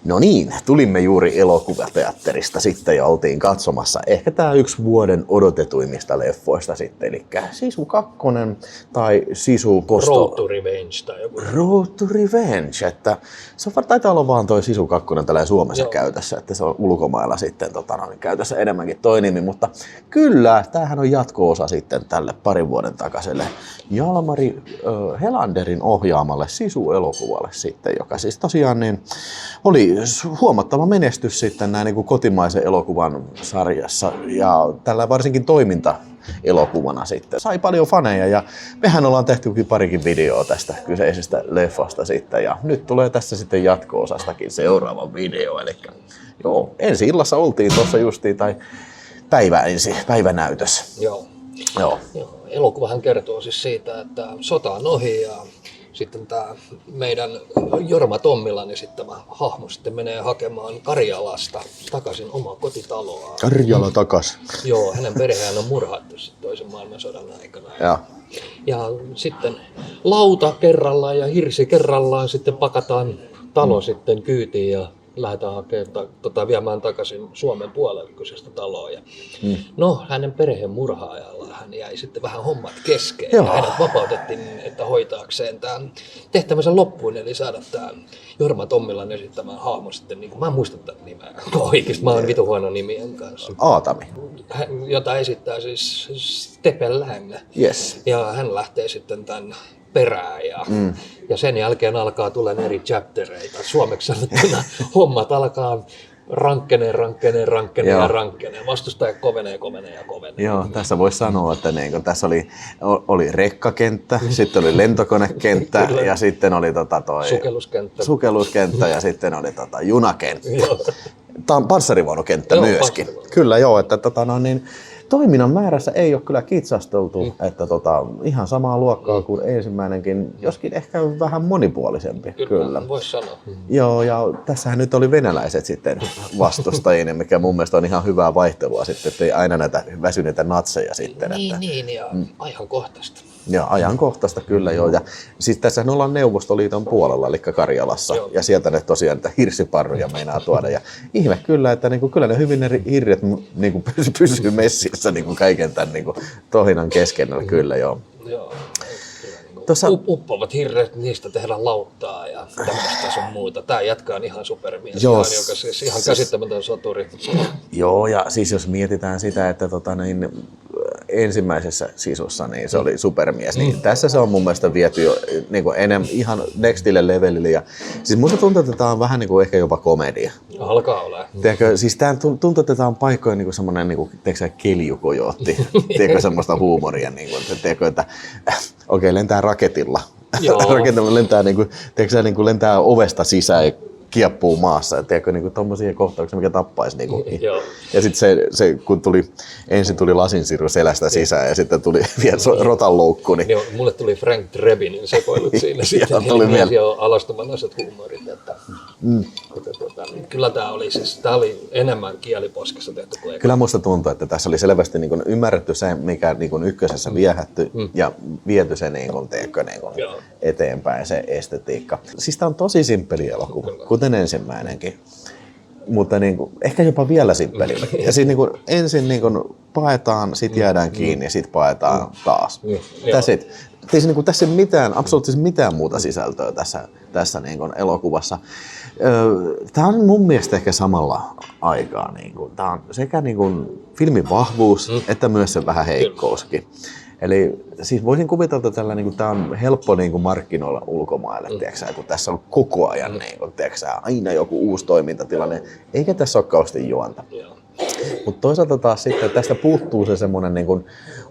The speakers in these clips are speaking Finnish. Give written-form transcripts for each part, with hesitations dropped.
No niin, tulimme juuri elokuvateatterista sitten ja oltiin katsomassa ehkä tää yksi vuoden odotetuimmista leffoista sitten, eli Sisu 2 tai Sisu Kosto... Road to Revenge tai joku. Road to Revenge, että se taitaa olla vaan toi Sisu 2 tällä Suomessa käytössä, että se on ulkomailla sitten käytössä enemmänkin toi nimi, mutta kyllä, tämähän on jatko-osa sitten tälle parin vuoden takaiselle Jalmari Helanderin ohjaamalle Sisu-elokuvalle sitten, joka siis tosiaan niin oli huomattava menestys sitten näin niin kuin kotimaisen elokuvan sarjassa ja tällä varsinkin toiminta-elokuvana sitten. Sai paljon faneja ja mehän ollaan tehtykin parikin videoa tästä kyseisestä leffasta sitten ja nyt tulee tässä sitten jatko-osastakin seuraava video. Eli joo, ensi illassa oltiin tuossa justiin tai päivänäytös. Joo. Joo. Elokuvahan kertoo siis siitä, että sota on ohi ja sitten tämä meidän Jorma Tommilan esittämä hahmo sitten menee hakemaan Karjalasta takaisin omaa kotitaloaan. Karjala takas. Joo, hänen perheään on murhattu toisen maailmansodan aikana. Ja sitten lauta kerrallaan ja hirsi kerrallaan sitten pakataan talo sitten kyytiin ja lähdetään viemään takaisin Suomen puolelle kyseistä taloa. Ja no, hänen perheen murhaajalla hän jäi sitten vähän hommat kesken. Ja hänet vapautettiin, että hoitaakseen tämän tehtävänsä loppuun, eli saada tämä Jorma Tommilan esittämä hahmo sitten, niin kuin mä en muista tätä nimeä oikeasti, mä oon vitu huono nimien kanssa. Aatami. Jota esittää siis Stepe Lang. Yes. Ja hän lähtee sitten tämän perään ja sen jälkeen alkaa tulla eri chaptereita. Suomeksi sanottuna hommat alkaa rankkenee. Vastustaja kovenee. Joo, tässä voisi sanoa, että niin, tässä oli rekkakenttä, sitten oli lentokonekenttä ja sitten oli sukelluskenttä ja sitten oli junakenttä. Panssarivaunukenttä myöskin. Kyllä joo, että toiminnan määrässä ei ole kyllä kitsasteltu, että ihan samaa luokkaa kuin ensimmäinenkin, joskin ehkä vähän monipuolisempi. Kyllä. Voisi sanoa. Joo, ja tässähän nyt oli venäläiset sitten vastustajina, mikä mun mielestä on ihan hyvää vaihtelua sitten, ettei aina näitä väsyneitä natseja sitten. Niin, ja ajankohtaista. Ja ajankohtaista kyllä joo. Ja siis tässähän ollaan Neuvostoliiton puolella, eli Karjalassa. Joo. Ja sieltä ne tosiaan niitä hirsiparruja meinaa tuoda. Ja ihme kyllä, että kyllä ne hyvin ne hirret pysyy messissä kaiken tämän tohinan keskellä. Kyllä joo. Uppoavat hirret, niistä tehdään lauttaa ja tämmöistä sun muuta. Tää jatkaa ihan supermies, joka siis ihan käsittämätön soturi. Joo, ja siis jos mietitään sitä, että ensimmäisessä Sisussa niin se oli supermies, niin tässä se on mun mielestä viety jo enemmän ihan nextille levelille. Ja siis musta tuntuu, että tää on vähän ehkä jopa komedia. Alkaa olla. Tiedätkö, siis tää tuntuu, että tää on paikkoja semmonen keljukojootti. Tiedätkö, semmoista huumoria, että okei, lentää raketilla. Raketilla lentää, lentää ovesta sisään ja kieppuu maassa. Tiedätkö, tommosia kohtauksia, mikä tappaisi. Ja sitten se kun ensin tuli lasinsiru selästä sisään ja sitten tuli vielä rotanloukku. Niin... mulle tuli Frank Drebinin sekoilut siinä. Sitten jo alastomanaiset huumorit. Kyllä tää oli enemmän kieliposkessa tehty kuin Kyllä musta tuntuu, että tässä oli selvästi ymmärretty se, mikä ykkösessä viehätty ja viety se eteenpäin, se estetiikka. Siis tää on tosi simppeli elokuva, kuten ensimmäinenkin. Mutta ehkä jopa vielä simppelimpi. Ja siis ensin paetaan, sit jäädään kiinni ja sit paetaan taas. Tässä ei mitään, absoluuttisesti mitään muuta sisältöä tässä elokuvassa. Tämä on mun mielestä ehkä samalla aikaa. Tämä on sekä filmin vahvuus että myös se vähän heikkouskin. Eli siis voisin kuvitella, että tämä on helppo markkinoilla ulkomaille, kun tässä on koko ajan aina joku uusi toimintatilanne, eikä tässä ole kauheasti juonta. Mutta toisaalta taas sitten tästä puuttuu se semmoinen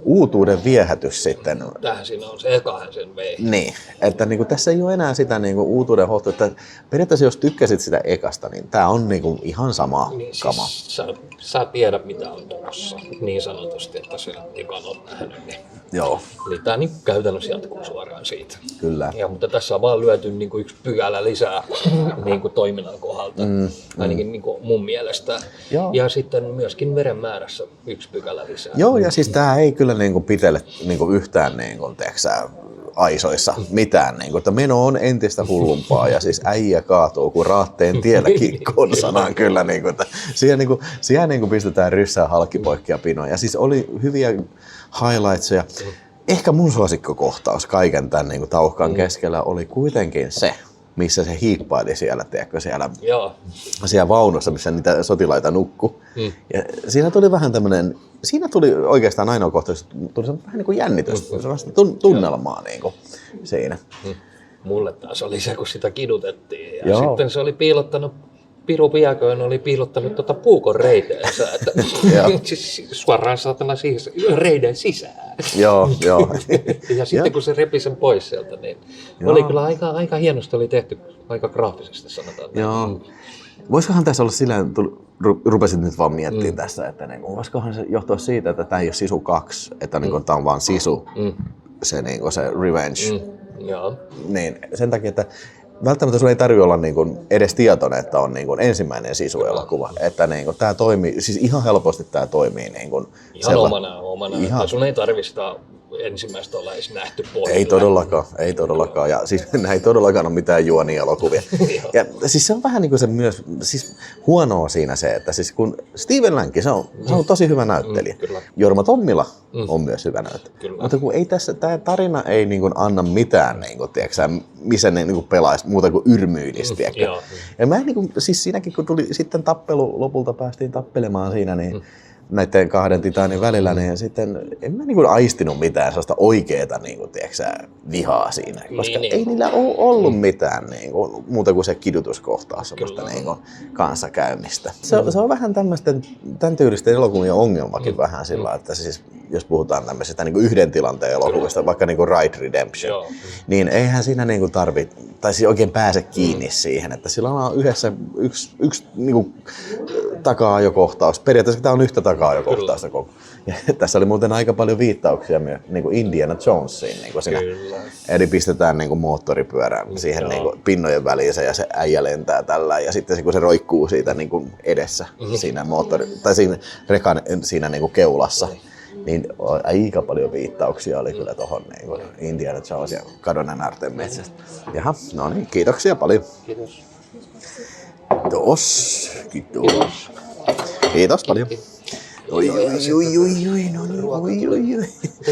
uutuuden viehätys sitten. Tähän siinä on se ekahan sen vei. Niin, että tässä ei ole enää sitä uutuuden hohtoa, että periaatteessa jos tykkäsit sitä ekasta, niin tää on ihan sama kama. Siis sä tiedät mitä on tulossa, niin sanotusti, että sen ekan on nähnyt. Niin. Joo. Eli tää käytännössä jatkuu suoraan siitä. Kyllä. Mutta tässä on vaan lyöty yksi pykälä lisää toiminnan kohdalta, ainakin mun mielestä. Joo. Ja sitten myöskin veren määrässä 1 pykälä lisää. Joo, ja siis tää ei kyllä pitele yhtään aisoissa mitään, niin kuin, että meno on entistä hullumpaa ja siis äijä kaatuu kuin raatteen tielläkin konsanaan kyllä, niin kuin, että siellä niin kuin pistetään ryssää halkipoikkia pinoja ja siis oli hyviä highlightseja. Ehkä mun suosikkokohtaus kaiken tämän niin kuin tauhkan keskellä oli kuitenkin se, missä se hiippaili siellä, tiedätkö, siellä vaunussa, missä niitä sotilaita nukkui. Ja siinä tuli vähän tämmönen, siinä tuli oikeastaan ainoa kohtaus, tuli vähän niin kuin jännitystä, tunnelmaa niin kuin siinä. Mulle taas oli se, kun sitä kidutettiin ja sitten se oli piilottanut, Piru Piakoinen oli piilottanut puukon reiteensä, että suoraan saatana reiden sisään. Joo. Ja sitten kun se repi sen pois sieltä, niin oli kyllä aika hienosti oli tehty, aika graafisesti sanotaan. Joo. Voisikohan tässä olla sillä, rupesin nyt vaan miettimään tässä, että voisikohan se johtua siitä, että tämä ei ole Sisu 2, että tämä on vaan Sisu, se Revenge. Niin, sen takia, että välttämättä sun ei tarvitse olla edes tietoinen, että on ensimmäinen Sisu-elokuva. Että tämä toimii, siis ihan helposti tämä toimii. Ihan omana. Ihan. Sun ei tarvitse ensimmäistä olla edes nähty pohjalla. Ei todellakaan. Ja siis ei todellakaan ole mitään juonielokuvia. Ja siis se on vähän se myös, siis huonoa siinä se, että siis kun Steven Lanki, se on tosi hyvä näyttelijä. Jorma Tommila on myös hyvä näyttelijä. Mutta kun ei tässä, tämä tarina ei anna mitään, tiedätkö, missä ne pelaisi muuta kuin yrmyilisi. Ja mä siis siinäkin kun tuli sitten tappelu, lopulta päästiin tappelemaan siinä, niin näiden kahden titaanin välillä, niin sitten en mä aistinut mitään sellaista oikeeta vihaa siinä, koska ei niillä ole ollut mitään muuta kuin se kidutuskohtaus semmoista kanssakäymistä. Se on vähän tämän tyylisten elokuvien ongelmakin vähän sillä, että siis jos puhutaan tämmöisestä yhden tilanteen elokuvista, vaikka Ride Redemption, niin eihän siinä tarvitse, tai siis oikein pääse kiinni siihen, että sillä on yhdessä yksi taka-ajokohtaus. Periaatteessa tämä on yhtä taka-ajokohtausta koko. Ja tässä oli muuten aika paljon viittauksia myös Indiana Jonesiin. Siinä. Eli pistetään moottoripyörä siihen pinnojen väliin ja se äijä lentää tällä. Ja sitten kun se roikkuu siitä edessä siinä tai siinä rekan siinä keulassa, niin aika paljon viittauksia oli kyllä tuohon Indiana Jones ja Kadonnan aarteen metsästä. Jaha, no niin, kiitoksia paljon. Kiitos. Kiitos. Kiitos paljon. Oi.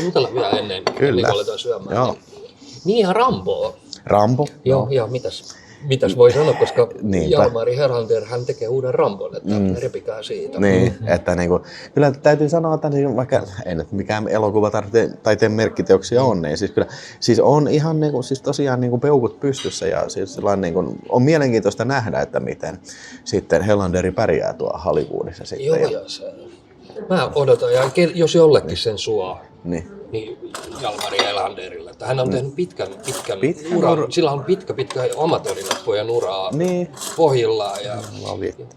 Jutellaan vielä ennen kuin aletaan syömään. Joo. Niin ihan Rambo. Rambo? Joo, mitäs voi sanoa, koska Jalmari Helander, hän tekee uuden Rambon, että repikää siitä. Niin, että kyllä täytyy sanoa, että vaikka ei nyt mikään elokuva taiteen merkkiteoksia on, niin siis kyllä siis on ihan siis tosiaan peukut pystyssä ja siis on mielenkiintoista nähdä, että miten sitten Helanderi pärjää tuolla Hollywoodissa sitten. Joo, mä odotan, ja jos jollekin sen suo, niin Jalmari Helanderilla, että hän on tehnyt pitkän uran, sillä on pitkä amatöörilappujen uraa pohjillaan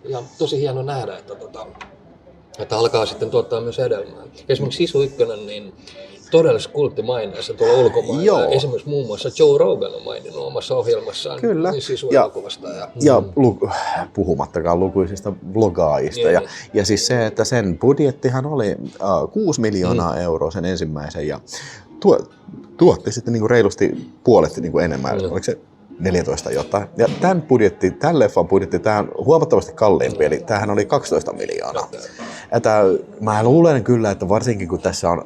ja tosi hieno nähdä, että alkaa sitten tuottaa myös hedelmää. Esimerkiksi Sisu 1, niin todellisessa kulttimaineessa tuolla ulkomailla. Esimerkiksi muun muassa Joe Rogan on maininnut omassa ohjelmassaan Sisu-elokuvasta. Ja puhumattakaan lukuisista vlogaajista. Ja siis se, että sen budjettihan oli 6 miljoonaa euroa sen ensimmäisen ja tuotti sitten reilusti puolet enemmän. Oliko se 14 jotain. Ja tämän leffan budjetti, tämä on huomattavasti kalliimpi, eli tämähän oli 12 miljoonaa. Mä luulen kyllä, että varsinkin kun tässä on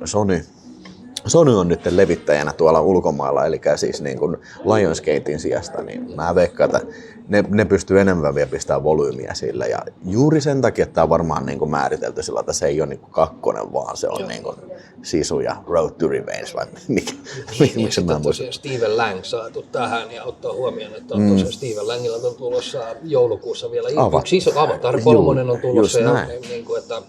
Sony on nyt levittäjänä tuolla ulkomailla, eli siis Lionsgatein sijasta, niin mä veikkaan, että ne pystyy enemmän vielä pistämään volyymiä sillä. Ja juuri sen takia, että tämä on varmaan määritelty sillä, että se ei ole kakkonen, vaan se on Sisu ja Road to Revenge, vai mikä? Ja sitten tosiaan Steven Lang saatu tähän ja ottaa huomioon, että on tosiaan Steven Langilla on tulossa joulukuussa vielä yksi iso Avatar 3 on tulossa. Ja että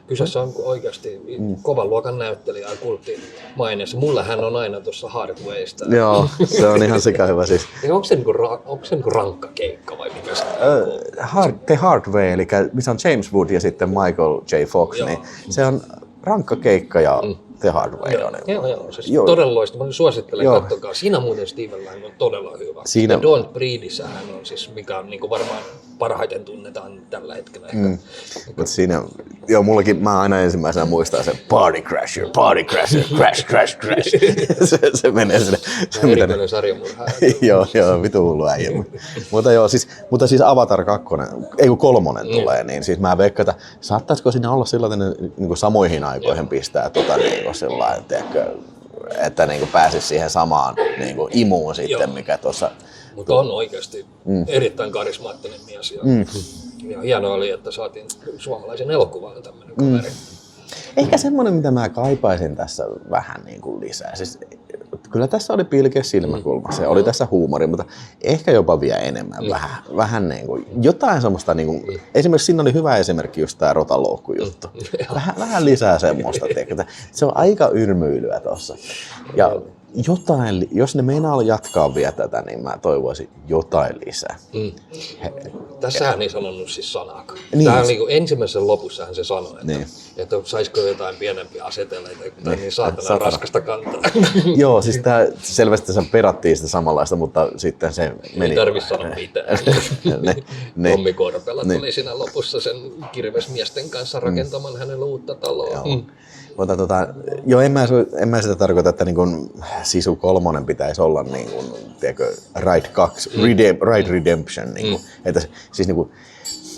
kyseessä on oikeasti kovan luokan näyttelijä ja kulttimaineessa. Mulla hän on aina tuossa Hardwaysta. Joo, se on ihan sika hyvä siis. Onko se rankka keikka vai mikä se on? The Hard Way, eli missä on James Wood ja sitten Michael J. Fox, niin se on rankka keikka ja The Hard Way on. Joo, siis todella loistava. Mä suosittelen, katsokaa. Siinä muuten Stephen Lang on todella hyvä. Siinä... Don't Breathissä hän on siis, mikä on niin varmaan parhaiten tunnetaan tällä hetkellä ehkä. Mutta siinä, mullakin, mä aina ensimmäisenä muistan sen Party Crasher, crash, crash, crash. se menee sinne. Erikoinen sarjamurha. joo, vitu hullu äijä. Mutta siis Avatar 2, ei kun 3 tulee, niin siis mä veikkaan, että saattaisiko siinä olla sillä tavalla, että niin samoihin aikoihin pistää niin sillain, että niin pääsisi siihen samaan niin imuun sitten, mikä tuossa... Mutta on oikeasti erittäin karismaattinen mies. Ja hienoa oli, että saatiin suomalaisen elokuvaan tämmöinen kaveri. Ehkä semmoinen, mitä mä kaipaisin tässä vähän niin kuin lisää. Siis, kyllä tässä oli pilkeä silmäkulma, se oli tässä huumori, mutta ehkä jopa vielä enemmän. Vähän niin kuin, jotain semmoista, niin kuin, esimerkiksi siinä oli hyvä esimerkki just tää rotaloukkujuttu. Vähän lisää semmoista, että se on aika yrmyilyä tossa. Ja jotain, jos ne meinaa jatkaa vielä tätä, niin mä toivoisin jotain lisää. Tässähän ei sanonut siis sanaakaan. Niin. Tämä niin ensimmäisen lopussahan se sanoi, että saisiko jotain pienempiä aseteleita, niin saatana raskasta kantaa. Joo, siis tää selvästi se perattiin sitä samanlaista, mutta sitten se meni. Ei tarvitse sanoa mitään. Tommi Korpela tuli siinä lopussa sen kirvesmiesten kanssa rakentamaan hänelle uutta taloa. Mutta en mä sitä tarkoita, että niin Sisu 3 pitäisi olla niin kuin, tiedätkö, Ride 2, Ride Redemption. Niin kuin, että, siis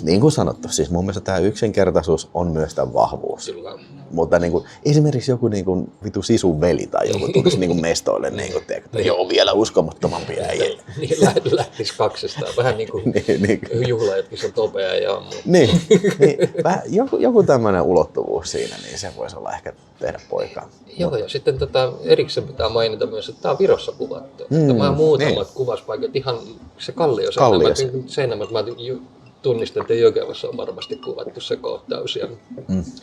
niin kuin sanottu, siis mun mielestä tämä yksinkertaisuus on myös tämä vahvuus. Kyllä. Mutta niin kuin, esimerkiksi joku niin kuin, vitu Sisun veli tai joku tulisi niin kuin mestoille, niin kuin, tiedätkö, joo, vielä uskomattomampi äijä. Niin, lähtisi kaksistaan. Vähän niin kuin juhlajatkin on topea ja ammu. Niin, joku tämmöinen ulottuvuus siinä, niin se voisi olla ehkä tehdä poikaa. Joo, ja sitten erikseen pitää mainita myös, että tämä on Virossa kuvattu. Tämä muutamat kuvaspaikat, ihan se Kallio Seinämät, mä tunnistan, että Jokevassa on varmasti kuvattu se kohtaus.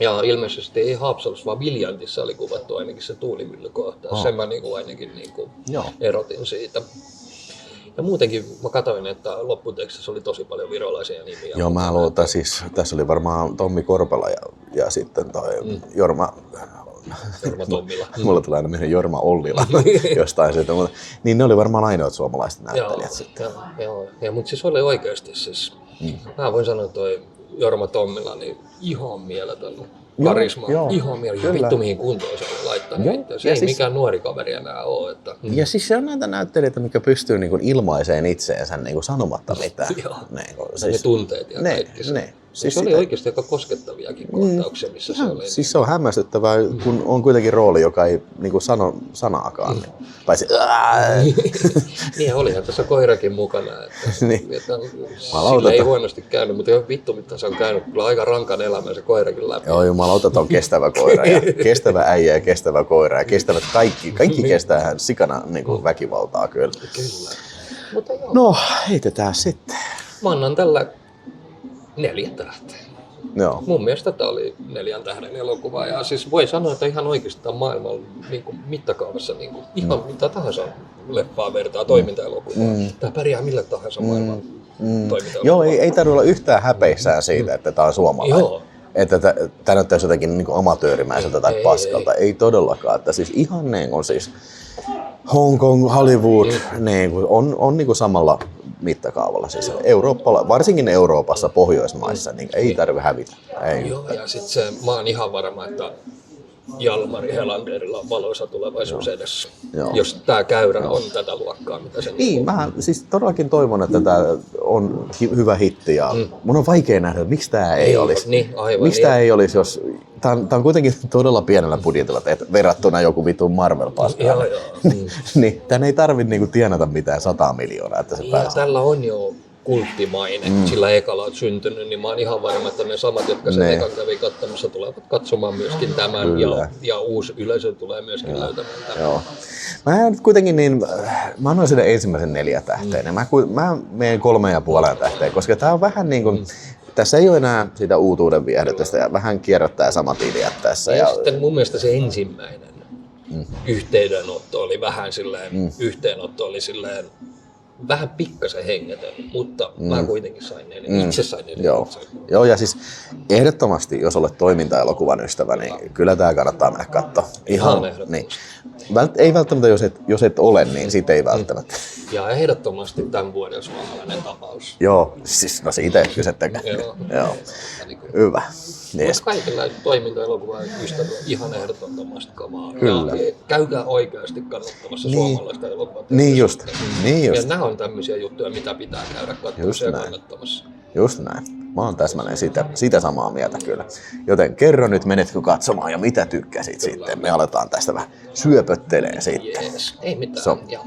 Ja ilmeisesti ei Haapsalussa, vaan Viljantissa oli kuvattu ainakin se tuulimyllykohtaus. Sen mä ainakin erotin siitä. Ja muutenkin mä katsoin, että lopputekstissä oli tosi paljon virolaisia nimiä. Joo, mä luulen, siis tässä oli varmaan Tommi Korpela ja sitten toi Jorma Tommila. Mulla tulee aina mieleen Jorma Ollila jostain siitä, mutta niin ne oli varmaan ainoat suomalaiset näyttelijät sitten. Joo, mutta siis oli oikeasti siis, mä voin sanoa, että toi Jorma Tommila niin ihan mieletön karisma, ihan mieletön. Vittu mihin kuntoon se oli laittanut. Se ei siis mikään nuori kaveri enää ole. Että, ja siis se on näitä näyttelijöitä, mikä pystyy niin kuin ilmaiseen itseensä niin kuin sanomatta mitään. Ne tunteet ja kaikki se. Siis se oli oikeasti aika koskettaviakin kohtauksia, missä se oli. Siis se on hämmästyttävää, kun on kuitenkin rooli, joka ei niin sano sanaakaan. Paitsi niin olihan tässä koirakin mukana. Sillä ei huonosti käynyt, mutta ihan vittu mitä se on käynyt. Kyllä aika rankan elämän se koirakin läpi. Joo, jumalauta, että on kestävä koira ja kestävä äijä ja kestävä koira ja kestävät kaikki kestää sikana niin kuin väkivaltaa kyllä. Kyllä. Mutta no, heitetään sitten. Mä annan tällä 4 tähteä. Joo. Mun mielestä tämä oli 4 tähden elokuva ja siis voi sanoa, että ihan oikeasti tämä maailman niin kuin mittakaavassa niin kuin, ihan mitä tahansa leffaa vertaa toimintaelokuvaa. Tämä pärjää millä tahansa maailman toimintaelokuvaa. Joo, ei tarvitse olla yhtään häpeissään siitä, että tämä on suomalainen. Joo. Että tämä näyttäisi jotenkin niin amatöörimäiseltä tai paskalta. Ei todellakaan. Että siis ihan niin kuin siis Hong Kong, Hollywood niin kuin on niin kuin samalla mittakaavalla. Siis varsinkin Euroopassa, Pohjoismaissa, niin ei tarvitse hävitä. Ei. Joo, ja sitten mä oon ihan varma, että Jalmari Helanderilla on valoisa tulevaisuus edessä. Jos tämä käyrä on tätä luokkaa, mitä se niin, mä siis todellakin toivon, että tämä on hyvä hitti ja mun on vaikea nähdä, että miksi tämä ei olisi. Niin, aivan. Miksi tämä ei olisi, jos tämä on kuitenkin todella pienellä budjetilla verrattuna joku vitun Marvel-paskaan. Niin, tämän ei tarvitse niinku tienata mitään 100 miljoonaa, että se pääsee. Tällä on jo kulttimainen, sillä ekalla on syntynyt, niin mä oon ihan varma, että ne samat, jotka sen ekan kävi katsomassa, tulevat katsomaan myöskin tämän ja uusi yleisö tulee myöskin löytämään tämän. Joo. Mä kuitenkin mä annoin sille ensimmäisen 4 tähteen. Mä menen 3,5 tähteen, koska tää on vähän niin kuin, tässä ei ole enää sitä uutuuden viehdytystä ja vähän kierrättää samat ideat tässä. Ja sitten mun mielestä se ensimmäinen yhteydenotto oli vähän silleen, yhteenotto oli silleen vähän pikkasen hengetön, mutta mä kuitenkin sain 4. Itse sain 4. Joo, ja siis ehdottomasti, jos olet toimintaelokuvan ystävä, niin kyllä tää kannattaa mennä katsoa. Ihan niin. Ei välttämättä, jos et ole, niin siitä ei välttämättä. Ja ehdottomasti tämän vuoden suomalainen tapaus. Joo, siis no siitä ei kysettäkään. Joo. Hyvä. Yes. Kaikilla toimintaelokuvan ystävillä ihan ehdottomasti kamaa. Kyllä. Ja käykää oikeasti kannattamassa suomalaista elokuvaa. Niin just. Ja nämä on tämmöisiä juttuja, mitä pitää käydä katsomassa ja kannattamassa. Just näin. Mä oon täsmälleen sitä samaa mieltä kyllä. Joten kerro nyt, menetkö katsomaan ja mitä tykkäsit sitten. Me aletaan tästä vähän syöpöttelee sitten. Yes. Ei mitään.